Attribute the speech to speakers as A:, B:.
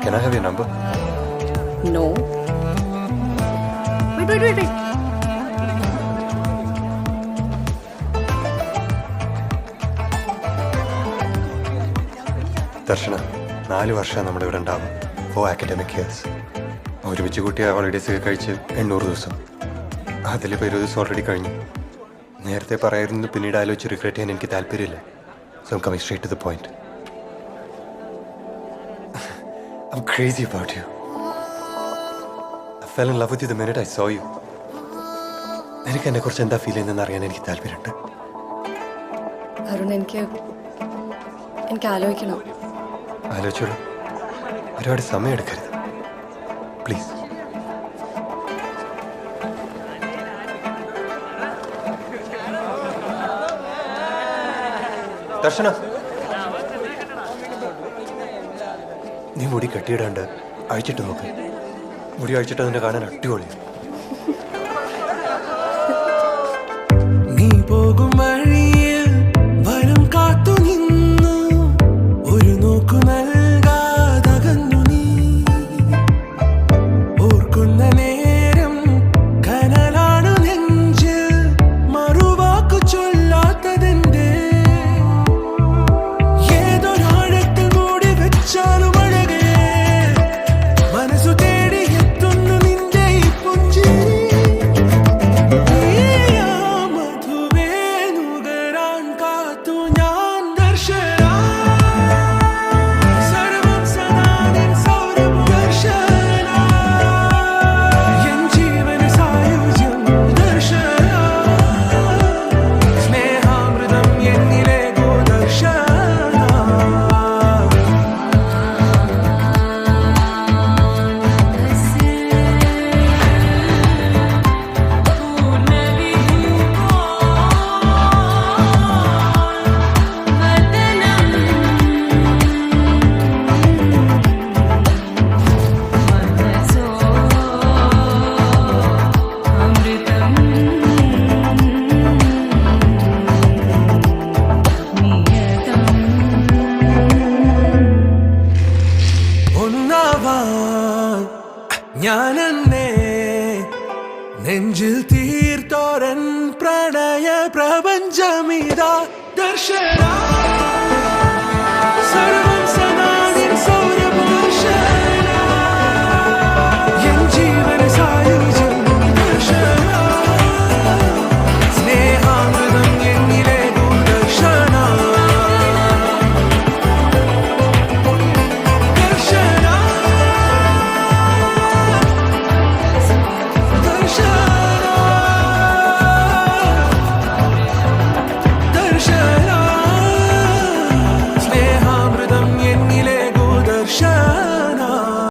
A: Can I have your number?
B: No. Wait.
A: ദർശന 4 വർഷം നമ്മുടെ ഇവിടെ ഉണ്ടാവും. 4 academic years. ഒരുമിച്ച് കൂട്ടിയ ഹോളിഡേയ്സ് ഒക്കെ കഴിച്ച് 800 ദിവസം. അതിലിപ്പോൾ 20 ദിവസം ഓൾറെഡി കഴിഞ്ഞു. നേരത്തെ പറയായിരുന്നു, പിന്നീട് ആലോചിച്ച് റിഗ്രറ്റ് ചെയ്യാൻ എനിക്ക് താല്പര്യമില്ല. So I'm coming straight to the point. I'm crazy about you. I fell in love with you the minute I saw you. എനിക്ക് എന്നെ കുറിച്ച് എന്താ ഫീൽ ചെയ്യുന്നതെന്ന് അറിയാൻ എനിക്ക് താല്പര്യമുണ്ട്.
B: അരുൺ, എനിക്ക് ആലോചിക്കണം.
A: ആലോചിച്ചോളൂ. ഒരുപാട് സമയം എടുക്കരുത് പ്ലീസ്. ദർശന, നീ മുടി കെട്ടിയിടാണ്ട് അഴിച്ചിട്ട് നോക്ക്. മുടി അഴിച്ചിട്ട് അതിനെ കാണാൻ അടിപൊളിയാണ്.
C: നീ പോകും വഴിയിൽ വരം കാത്തു നിന്നു, ഒരു നോക്കു നൽകാതകന്നു നീ. ഓർക്കുന്ന നേരം കനലാണു നെഞ്ചിൽ, മറുവാക്കു ചൊല്ലാത്തതെന്റെ. ഏതൊരാഴത്തിൽ മൂടി വെച്ചാലും അഴകേ, മനസ്സു തേടി എത്തുന്നു നിന്റെ ഈ പുഞ്ചിരി. ഞാനെന്നെ നെഞ്ചിൽ തീർത്തോരൻ പ്രണയ പ്രപഞ്ചമിതാ ദർശന സർവം